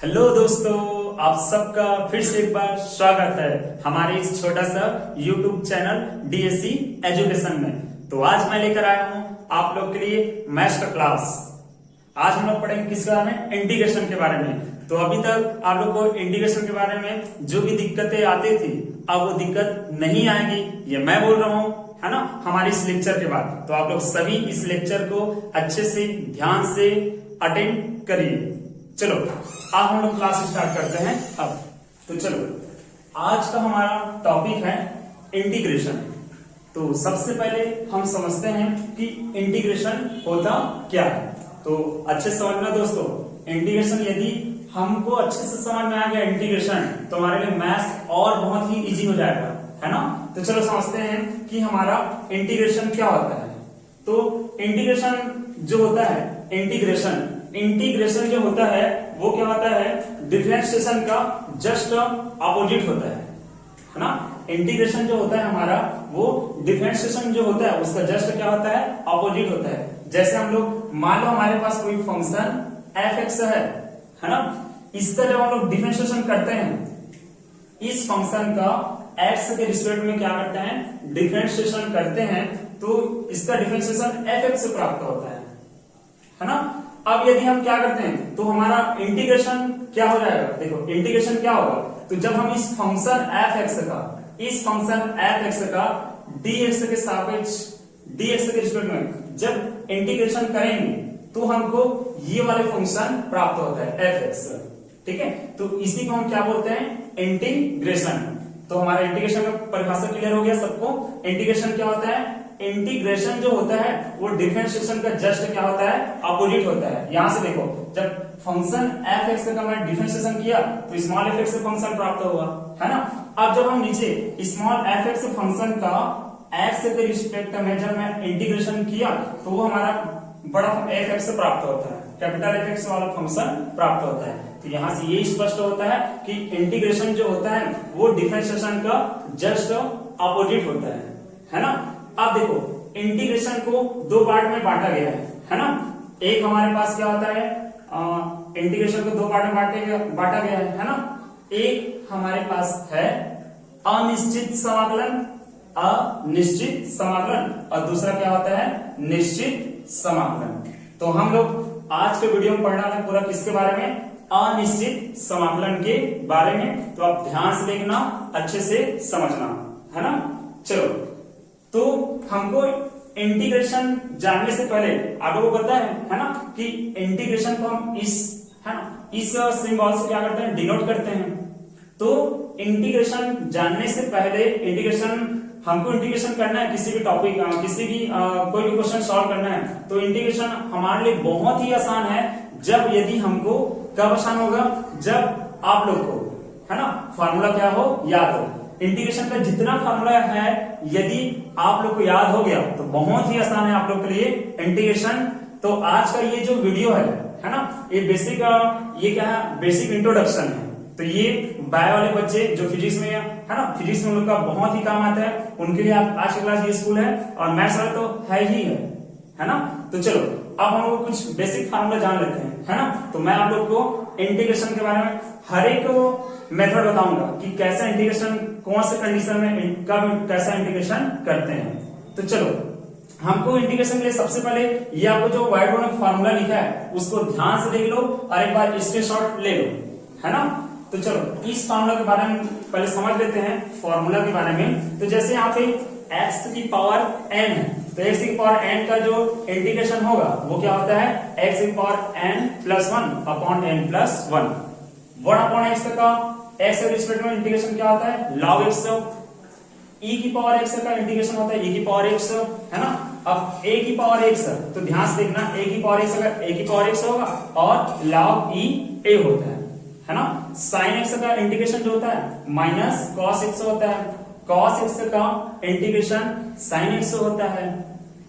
Hello दोस्तों, आप सबका फिर से एक बार स्वागत है हमारे इस छोटा सा यूट्यूब चैनल डीएससी एजुकेशन में। तो आज मैं लेकर आया हूं आप लोग के लिए मैथ्स का क्लास। आज हम लोग पढ़ेंगे किस बारे में? इंटीग्रेशन के बारे में। तो अभी तक आप लोग को इंटीग्रेशन के बारे में जो भी दिक्कतें आती थी, अब वो दिक्कत नहीं आएगी, ये मैं बोल रहा हूँ, है ना, हमारे इस लेक्चर के बाद। तो आप लोग सभी इस लेक्चर को अच्छे से ध्यान से अटेंड करिए। चलो आज हम लोग क्लास स्टार्ट करते हैं अब। तो चलो, आज का हमारा टॉपिक है इंटीग्रेशन। तो सबसे पहले हम समझते हैं कि इंटीग्रेशन होता क्या है। तो अच्छे से समझना दोस्तों, इंटीग्रेशन यदि हमको अच्छे से समझ में आ गया इंटीग्रेशन, तो हमारे लिए मैथ्स और बहुत ही इजी हो जाएगा, है ना। तो चलो समझते हैं कि हमारा इंटीग्रेशन क्या होता है। तो इंटीग्रेशन जो होता है, इंटीग्रेशन जो होता है वो क्या होता है? डिफरेंशिएशन का जस्ट अपोजिट होता है ना। इंटीग्रेशन जो होता है हमारा, वो डिफरेंशिएशन जो होता है उसका जस्ट क्या होता है? अपोजिट होता है। जैसे हम लोग मान लो हमारे पास कोई फंक्शन f(x) है ना, इसका जब हम लोग डिफरेंशिएशन करते हैं, इस फंक्शन का x के रिस्पेक्ट में क्या करते हैं? डिफरेंशिएशन करते हैं, तो इसका डिफरेंशिएशन f(x) से प्राप्त होता है ना। अब यदि हम क्या करते हैं तो हमारा इंटीग्रेशन क्या हो जाएगा? देखो इंटीग्रेशन क्या होगा, तो जब हम इस फंक्शन f(x) का dx के सापेक्ष dx के रिस्पेक्ट में जब इंटीग्रेशन करेंगे, तो हमको ये वाले फंक्शन प्राप्त होता है f(x). ठीक है, तो इसी को हम क्या बोलते हैं? इंटीग्रेशन। तो हमारा इंटीग्रेशन का परिभाषा क्लियर हो गया सबको। इंटीग्रेशन क्या होता है? इंटीग्रेशन जो होता है वो डिफरेंशिएशन का जस्ट क्या होता है? अपोजिट होता है। यहां से देखो, जब फंक्शन f(x) का मैं डिफरेंशिएशन किया तो स्मॉल f(x) से फंक्शन प्राप्त होगा, है ना। अब जब हम नीचे स्मॉल f(x) फंक्शन का x के रिस्पेक्ट में जब मैं इंटीग्रेशन किया, तो वो हमारा बड़ा f(x) से प्राप्त होता है, कैपिटल f(x) वाला फंक्शन प्राप्त होता है। तो यहां से ये स्पष्ट होता है कि इंटीग्रेशन जो होता है वो डिफरेंशिएशन का जस्ट अपोजिट होता है ना। अब देखो, इंटीग्रेशन को दो पार्ट में बांटा गया है ना। एक हमारे पास क्या होता है, इंटीग्रेशन को दो पार्ट में बांटा गया है ना। एक हमारे पास है अनिश्चित समाकलन, और दूसरा क्या होता है? निश्चित समाकलन। तो हम लोग आज के वीडियो में पढ़ना है पूरा किसके बारे में? अनिश्चित समाकलन के बारे में। तो आप ध्यान से देखना, अच्छे से समझना, है ना। चलो, तो हमको इंटीग्रेशन जानने से पहले आप लोगों को पता है ना, कि इंटीग्रेशन को हम इस सिंबल से क्या करते हैं? डिनोट करते हैं। तो इंटीग्रेशन जानने से पहले हमको इंटीग्रेशन करना है, किसी भी टॉपिक कोई भी क्वेश्चन सॉल्व करना है, तो इंटीग्रेशन हमारे लिए बहुत ही आसान है। जब यदि हमको कब आसान होगा? जब आप लोग को, है ना, फार्मूला क्या हो? याद हो। इंटीग्रेशन का जितना फार्मूला है यदि आप लोग को याद हो गया तो बहुत ही आसान है आप लोग के लिए इंटीग्रेशन। तो आज का ये जो वीडियो है ना, ये ये क्या है? बेसिक इंट्रोडक्शन है। तो ये बायो वाले बच्चे जो फिजिक्स में है ना, फिजिक्स में उन लोग का बहुत ही काम आता है, उनके लिए आज की क्लास यूजफुल है। और मैथ्स वाला तो है ही है ना। तो चलो अब हम लोग कुछ बेसिक फार्मूला जान लेते हैं, है ना। तो मैं आप लोग को इंटीग्रेशन के बारे में हर एक मेथड बताऊंगा कि कैसा इंटीग्रेशन, कौन से कंडीशन में कब कैसा इंटीग्रेशन करते हैं। तो चलो, हमको इंटीग्रेशन के लिए सबसे पहले ये आपको जो व्हाइट बोर्ड में फार्मूला लिखा है उसको ध्यान से देख लो और एक बार स्क्रीनशॉट ले लो, है ना। तो चलो इस फार्मूला के बारे में पहले समझ लेते हैं, फार्मूला के बारे में। तो जैसे यहाँ पे x की पावर n है, तो x की पावर n का जो इंटीग्रेशन होगा वो क्या होता है? x की power n+1 upon n+1। 1/x का x के रिस्पेक्ट में इंटीग्रेशन क्या होता है? log x। e की पावर x का इंटीग्रेशन होता है e की पावर x, है ना। अब a की पावर x, तो ध्यान से देखना, a की पावर x अगर a की पावर x होगा और log e a होता है ना। sin x का इंटीग्रेशन जो होता है माइनस cos x होता है, cos x का इंटीग्रेशन sin x होता है।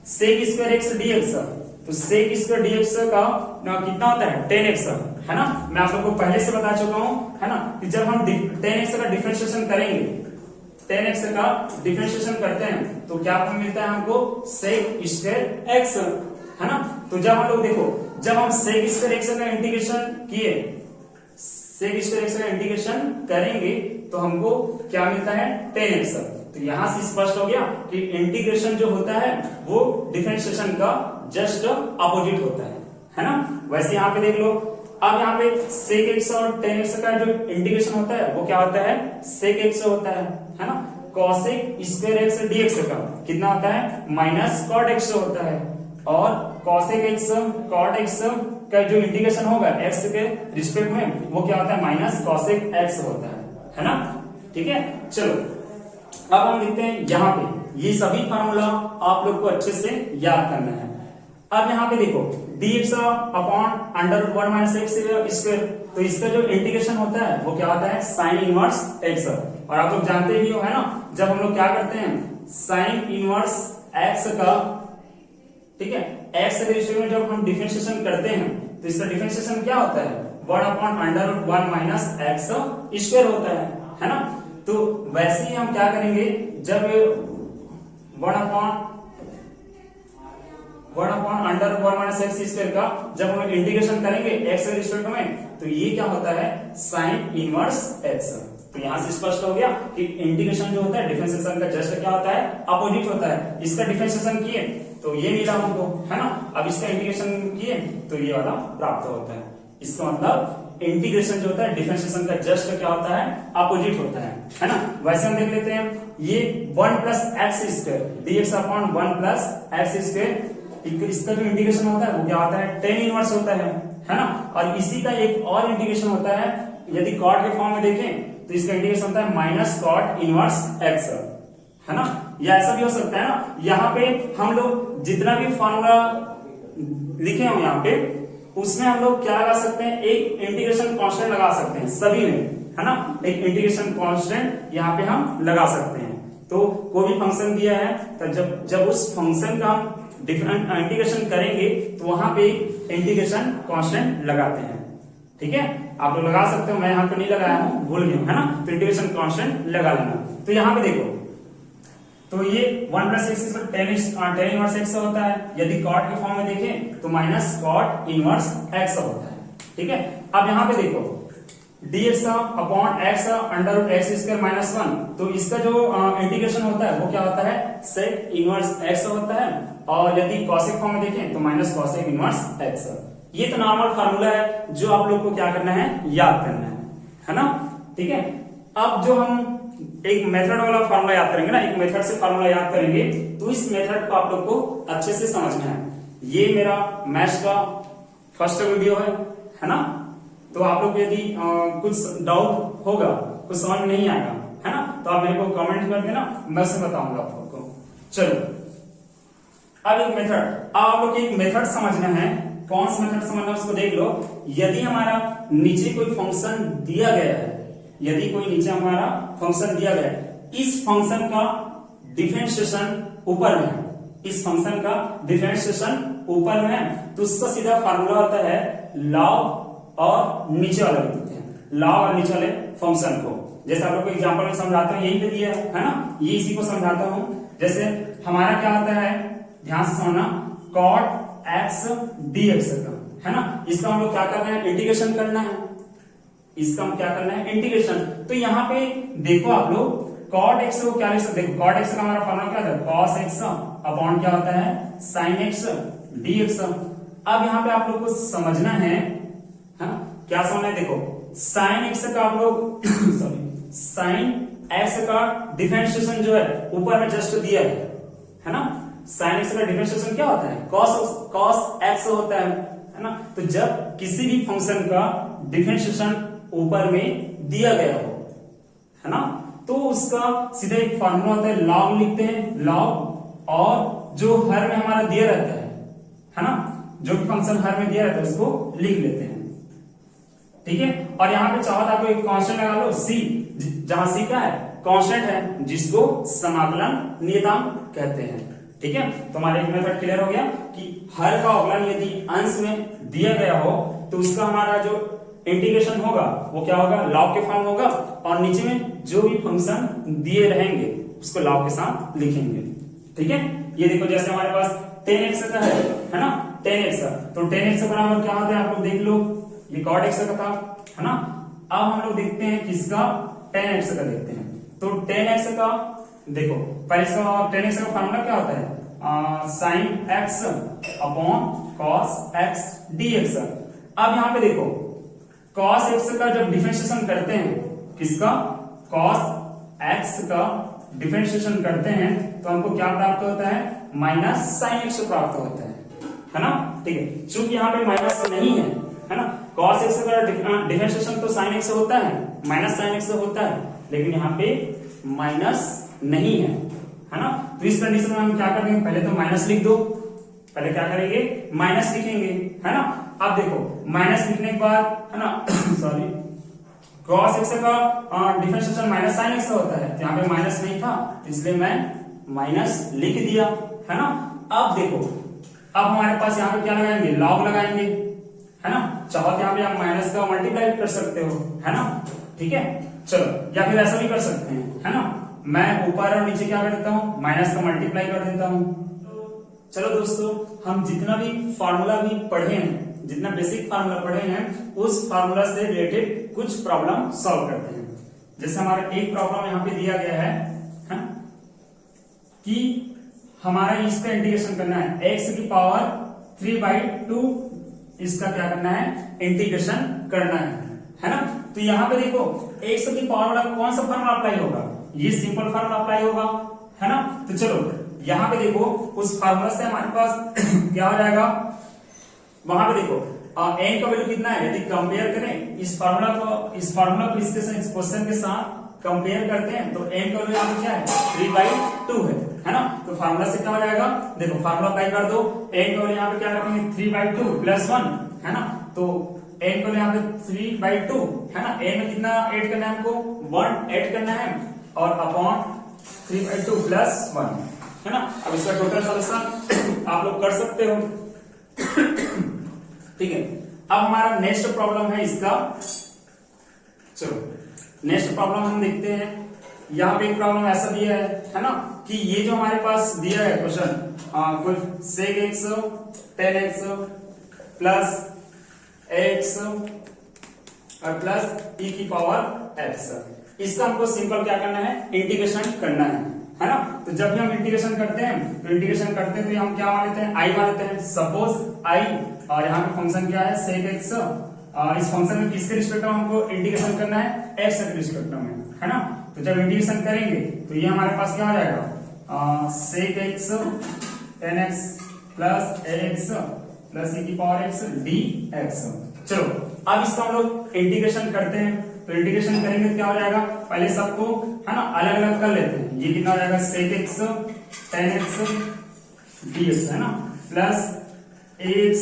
sec स्क्वायर x dx, तो sec स्क्वायर dx का कितना होता है? 10x, है ना। मैं आप लोग को पहले से बता चुका हूं, है ना, कि जब हम 10x का डिफरेंशिएशन करेंगे, 10x का डिफरेंशिएशन करते हैं तो क्या मिलता है हमको? sec स्क्वायर x, है ना। तो जब हम लोग देखो, जब हम sec स्क्वायर x का इंटीग्रेशन किए, sec स्क्वायर x का इंटीग्रेशन करेंगे तो हमको क्या मिलता है 10x। तो यहां से स्पष्ट हो गया कि इंटीग्रेशन जो होता है वो डिफरेंशिएशन का जस्ट अपोजिट होता है ना। वैसे यहाँ पे देख लो, अब यहाँ पे sec x और tan x का जो इंटीग्रेशन होता है वो क्या होता है sec x होता है ना। cosec स्क्वायर x dx का कितना होता है माइनस cot x होता है, और cosec x cot x का जो इंटीग्रेशन होगा x के रिस्पेक्ट में वो क्या होता है माइनस cosec x होता है ना। ठीक है, चलो अब हम लिखते हैं यहाँ पे, ये सभी फार्मूला आप लोग को अच्छे से याद करना है। अब यहाँ पे देखो dx upon under root 1 minus x square, तो इसका जो इंटीग्रेशन होता है वो क्या होता है साइन इनवर्स x। और आप लोग जानते ही हो है ना, जब हम लोग क्या करते हैं साइन इनवर्स x का, ठीक है, x के रिस्पेक्ट में जब हम डिफरेंशिएशन करते हैं तो इसका डिफरेंशिएशन क्या होता है 1 upon under root 1 minus x square होता है ना। तो वैसे ही हम क्या करेंगे, जब 1 upon under 1 minus x square का जब हम इंटीग्रेशन करेंगे एक्स के रिस्पेक्ट में, तो ये क्या होता है साइन इनवर्स एक्स। तो यहां से स्पष्ट हो गया कि इंटीग्रेशन जो होता है डिफरेंशिएशन का जस्ट क्या होता है अपोजिट होता है। इसका डिफरेंशिएशन किए तो ये मिला हमको है ना, अब इसका इंटीग्रेशन किए तो ये वाला प्राप्त होता है। इसका मतलब इंटीग्रेशन जो होता है डिफरेंशिएशन का जस्ट क्या होता है अपोजिट होता है ना। वैसे हम देख लेते हैं, ये 1 plus x square dx upon 1 plus x square, इसका जो इंटीग्रेशन होता है वो क्या होता है tan इनवर्स होता है ना। और इसी का एक और इंटीग्रेशन होता है, यदि कॉट के फॉर्म में देखें तो इसका इंटीग्रेशन होता है माइनस कॉट इनवर्स एक्स है ना, या ऐसा भी हो सकता है ना। यहाँ पे हम लोग जितना भी फॉर्मूला लिखे हो यहाँ पे उसमें हम लोग क्या लगा सकते हैं, एक इंटीग्रेशन कांस्टेंट लगा सकते हैं सभी में है ना, एक इंटीग्रेशन कांस्टेंट यहाँ पे हम लगा सकते हैं। तो कोई भी फंक्शन दिया है तो जब उस फंक्शन का हम डिफरेंट इंटीग्रेशन करेंगे तो वहां पे इंटीग्रेशन कांस्टेंट लगाते हैं। ठीक है, आप लोग लगा सकते हो, मैं यहाँ पे नहीं लगाया हूँ, भूल गया है ना, तो इंटीग्रेशन कांस्टेंट लगा लेना। तो यहाँ पे देखो, तो ये 1 plus x tan inverse x होता है, यदि कॉट के फॉर्म में देखें तो माइनस कॉट इनवर्स एक्स होता है। ठीक है, अब यहाँ पे देखो dx upon x under root x square minus 1, तो इसका जो इंटीग्रेशन होता है वो क्या होता है sec इनवर्स x होता है, और यदि cosec फॉर्म में देखें तो माइनस cosec इनवर्स x। ये तो नॉर्मल फार्मूला है जो आप लोग को क्या करना है याद करना है ना। ठीक है, अब जो हम एक मेथड वाला फार्मूला याद करेंगे ना, एक मेथड से फार्मूला याद करेंगे, तो इस मेथड को आप लोग को अच्छे से समझना है। ये मेरा मैथ्स का फर्स्ट वीडियो है ना, तो आप लोग यदि कुछ डाउट होगा, कुछ समझ में नहीं आएगा है ना, तो आप मेरे को कमेंट कर देना, मैं उसे बताऊंगा आप लोग को। चलो अब एक मेथड, आप लोग एक मेथड समझना है, कौन सा मेथड समझना है उसको देख लो। यदि हमारा नीचे कोई फंक्शन दिया गया है, यदि कोई नीचे हमारा फंक्शन दिया गया है, इस फंक्शन का डिफरेंशिएशन ऊपर में है, इस फंक्शन का डिफरेंशिएशन ऊपर में है, तो उसका सीधा फार्मूला होता है लॉग और नीचे वाला लिख देते हैं, लॉग और नीचे वाले फंक्शन को। जैसे आप लोग को एग्जांपल में समझाता हूं, यही पे दिया है ना, ये इसी को समझाता हूं। जैसे हमारा क्या होता है, ध्यान से समझना, cot x dx का है ना, इसका हम लोग क्या करना है इंटीग्रेशन करना है, इसका हम क्या करना है इंटीग्रेशन। तो यहाँ पे देखो आप लोग cot x को क्या लिख सकते हैं, cot x का हमारा फॉर्मूला क्या होता है cos x अपॉन क्या होता है sin x dx। अब यहाँ पे आप लोग को समझना है क्या समझना है, देखो sin x का आप लोग सॉरी sin x का डिफरेंशिएशन जो है ऊपर में जस्ट दिया है ना, sin x का डिफरेंशिएशन क्या होता है cos x होता है ना। तो जब किसी भी फंक्शन का डिफरेंशिएशन ऊपर में दिया गया हो है ना, तो उसका सीधा एक फार्मूला होता है लॉग लिखते हैं, लॉग, और जो हर में हमारा दिया रहता है ना, जो भी फंक्शन हर में दिया रहता है उसको लिख लेते हैं। ठीक है, और यहाँ पे चाहो तो आपको एक कांस्टेंट लगा लो c, जहां c क्या है कांस्टेंट है, जिसको समाकलन नियतांक कहते हैं। ठीक है, तो हमारा एक मेथड क्लियर हो गया कि हर का अवकलन यदि अंश में दिया गया हो तो उसका हमारा जो इंटीग्रेशन होगा वो क्या होगा लॉग के फॉर्म होगा, और नीचे में जो भी फंक्शन दिए रहेंगे उसको लॉग के साथ लिखेंगे। ठीक है, ये देखो जैसे हमारे पास tan x का है ना, tan x, तो tan x बराबर क्या होता है आप लोग देख लो, ये cot x का था है ना। अब हम लोग देखते हैं किसका, tan x का देखते हैं। तो tan x का देखो, पहले इसका tan x का फार्मूला क्या होता है, sin x upon cos x dx। अब यहाँ पे देखो cos x का जब डिफरेंशिएशन करते हैं, किसका, cos x का डिफरेंशिएशन करते हैं तो हमको क्या प्राप्त होता है, माइनस sin x प्राप्त होता है ना। ठीक है, चूंकि यहाँ पे माइनस नहीं है ना, cos x का डिफरेंशिएशन तो sin x होता है, माइनस sin x होता है, लेकिन यहाँ पे माइनस नहीं है ना। तो इस कंडीशन में हम क्या करेंगे, पहले तो माइनस लिख दो, पहले क्या करेंगे, माइनस लिखेंगे, है ना। अब देखो माइनस लिखने के बाद, है ना सॉरी, cos x का डिफरेंशिएशन माइनस sin x होता है, तो यहाँ पे माइनस नहीं था, इसलिए मैं माइनस लिख दिया, है ना। अब देखो, अब हमारे पास यहाँ पे क्या लगाएंगे, लॉग लगाएंगे, है ना। चाहो तो यहाँ पे आप माइनस का मल्टीप्लाई कर सकते हो, है ना। ठीक है, चलो, या फिर ऐसा भी कर सकते हैं, है ना, मैं ऊपर और नीचे क्या कर देता हूँ, माइनस का मल्टीप्लाई कर देता हूँ। चलो दोस्तों, हम जितना भी फार्मूला भी पढ़े हैं, जितना बेसिक फार्मूला पढ़े हैं, उस फार्मूला से रिलेटेड कुछ प्रॉब्लम सॉल्व करते हैं। जैसे हमारा एक प्रॉब्लम यहाँ पे दिया गया है कि हमारा इसका इंटीग्रेशन करना है, x की पावर 3/2 इसका क्या करना है, इंटीग्रेशन करना है ना। तो यहाँ पे देखो x की पावर वाला कौन सा फार्मूला अप्लाई होगा, ये सिंपल फार्मूला अप्लाई होगा, है ना। तो चलो यहाँ पे देखो, उस फार्मूला से हमारे पास क्या हो जाएगा, वहां पे देखो n का वैल्यू कितना है, यदि कंपेयर करें इस फार्मूला को इस क्वेश्चन के साथ कंपेयर करते हैं, तो n का वैल्यू यहाँ पे क्या है, 3/2 है ना। तो फार्मूला से क्या हो जाएगा, देखो फार्मूला अप्लाई कर दो, n का वैल्यू यहाँ पे क्या रखेंगे, 3/2 प्लस 1, है ना। तो n को यहाँ पे 3/2 है ना, n में कितना ऐड करना है हमको, 1 ऐड करना है, और अपॉन 3/2 प्लस 1, है ना। अब इसका टोटल सॉल्यूशन आप लोग कर सकते हो। ठीक है, अब हमारा नेक्स्ट प्रॉब्लम है इसका, चलो नेक्स्ट प्रॉब्लम हम देखते हैं। यहाँ पे एक प्रॉब्लम ऐसा दिया है ना, कि ये जो हमारे पास दिया है क्वेश्चन, कुछ sec x tan x plus x और प्लस e की पावर x, इसका हमको सिंपल क्या करना है, इंटीग्रेशन करना है ना। तो जब भी हम इंटीग्रेशन करते हैं, तो हम क्या मान लेते हैं, i मान लेते हैं। सपोज i, और यहाँ पे फंक्शन क्या है, sec x, इस फंक्शन में किसके रिस्पेक्ट में हमको इंटीग्रेशन करना है, x के रिस्पेक्ट में, है ना। तो जब इंटीग्रेशन करेंगे तो ये हमारे पास क्या हो जाएगा, sec x tan x plus ax plus e की पावर x dx। चलो अब इसका हम लोग इंटीग्रेशन करते हैं, तो इंटीग्रेशन करेंगे तो क्या हो जाएगा, पहले सबको, है ना, अलग अलग कर लेते हैं। ये कितना हो जाएगा, sec x tan x dx, है ना, plus ax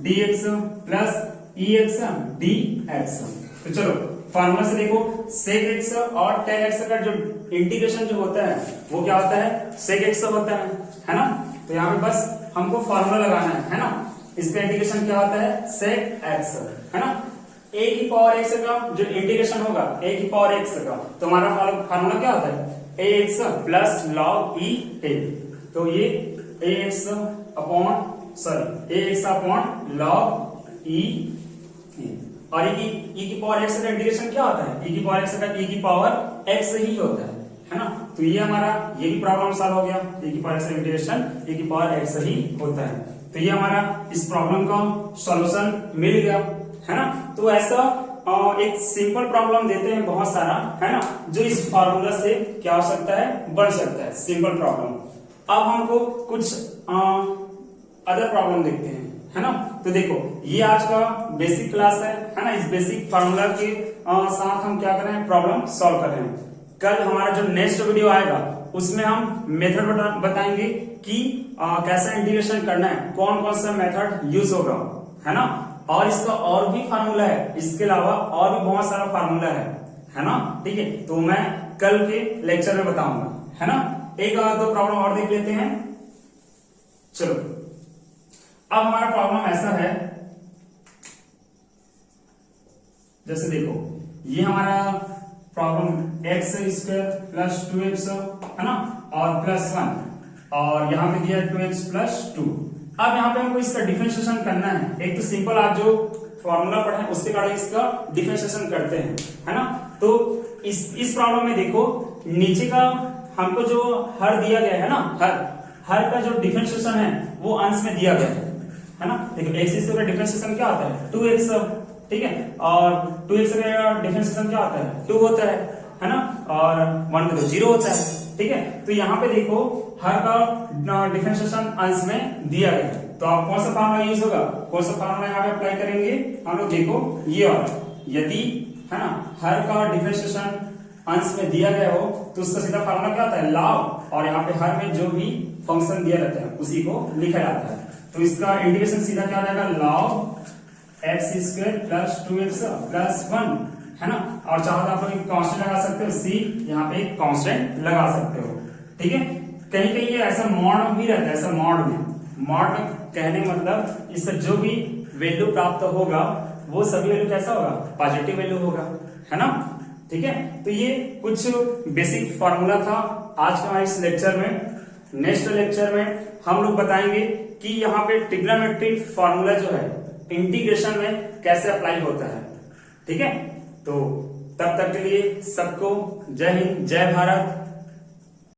dx plus ex dx। तो चलो फार्मूला से देखो, sec x और tan x का जो इंटीग्रेशन जो होता है वो क्या होता है, sec x होता है ना। तो यहाँ पे बस हमको फार्मूला लगाना है ना। इसका इंटीग्रेशन क्या होता है, sec x, है ना। a की पावर x का जो इंटीग्रेशन होगा, a की पावर x का, तो हमारा फार्मूला क्या होता है, ax plus log e a। तो ये ax अपॉन log e, और e की पावर x का इंटीग्रेशन क्या होता है, e की पावर x का e की पावर x ही होता है ना। तो ये हमारा ये भी प्रॉब्लम सॉल्व हो गया, e की पावर x का इंटीग्रेशन e की पावर x ही होता है। तो ये हमारा इस प्रॉब्लम का सॉल्यूशन मिल गया, है ना। तो ऐसा एक सिंपल प्रॉब्लम देते हैं बहुत सारा, है ना, जो इस फार्मूला से क्या हो सकता है, बन सकता है, सिंपल प्रॉब्लम। अब हमको कुछ अदर प्रॉब्लम देखते हैं, है ना। तो देखो ये आज का बेसिक क्लास है ना। इस बेसिक फार्मूला के साथ हम क्या कर रहे हैं, प्रॉब्लम सॉल्व कर रहे हैं। कल हमारा जो नेक्स्ट वीडियो आएगा उसमें हम मेथड बताएंगे कि कैसा इंटीग्रेशन करना है, कौन कौन सा मेथड यूज होगा, है ना। और इसका और भी फार्मूला है, इसके अलावा और भी बहुत सारा फार्मूला है ना। ठीक है, तो मैं कल के लेक्चर में बताऊंगा, है ना। एक दो प्रॉब्लम और देख लेते हैं। चलो अब हमारा प्रॉब्लम ऐसा है, जैसे देखो ये हमारा problem x square plus 2x, है ना, और प्लस 1, और यहाँ पे दिया 2x प्लस 2। अब यहाँ पे हमको इसका डिफरेंशिएशन करना है। एक तो सिंपल आप जो फॉर्मूला पढ़े उसके बाद इसका डिफरेंशिएशन करते हैं, है ना। तो इस प्रॉब्लम में देखो नीचे का हमको जो हर दिया गया है ना, हर का जो डिफरेंशिएशन है वो अंश में दिया गया है ना। देखो x का डिफरेंशिएशन क्या आता है 2x, ठीक है, और 2x का डिफरेंशिएशन क्या आता है 2 होता है ना, और 1 का तो 0 होता है, ठीक है। तो यहाँ पे देखो हर का डिफरेंशिएशन अंश में दिया गया है, तो आप कौन सा फार्मूला यूज होगा, कौन सा फार्मूला यहाँ पे अप्लाई करेंगे हम लोग, देखो ये वाला, यदि है ना हर का डिफरेंशिएशन अंश में दिया गया हो तो उसका सीधा फार्मूला क्या होता है लॉग, और यहाँ पे हर में जो भी फंक्शन दिया रहता है उसी को लिखा जाता है। तो इसका इंटीग्रेशन सीधा क्या रहेगा log x square plus 2x plus 1, है ना। और चाहो तो आप लोग कांस्टेंट लगा सकते हो, c यहाँ पे एक कांस्टेंट लगा सकते हो, ठीक है। कहीं कहीं ये ऐसा मॉड भी रहता है, ऐसा मॉड में कहने का मतलब इसका जो भी वैल्यू प्राप्त होगा वो सभी वैल्यू कैसा होगा, पॉजिटिव वैल्यू होगा, है ना, ठीक है। तो ये कुछ बेसिक फॉर्मूला था आज के हमारे इस लेक्चर में। नेक्स्ट लेक्चर में हम लोग बताएंगे कि यहाँ पे ट्रिग्नोमेट्रिक फॉर्मूला जो है इंटीग्रेशन में कैसे अप्लाई होता है, ठीक है। तो तब तक के लिए सबको जय हिंद, जय भारत।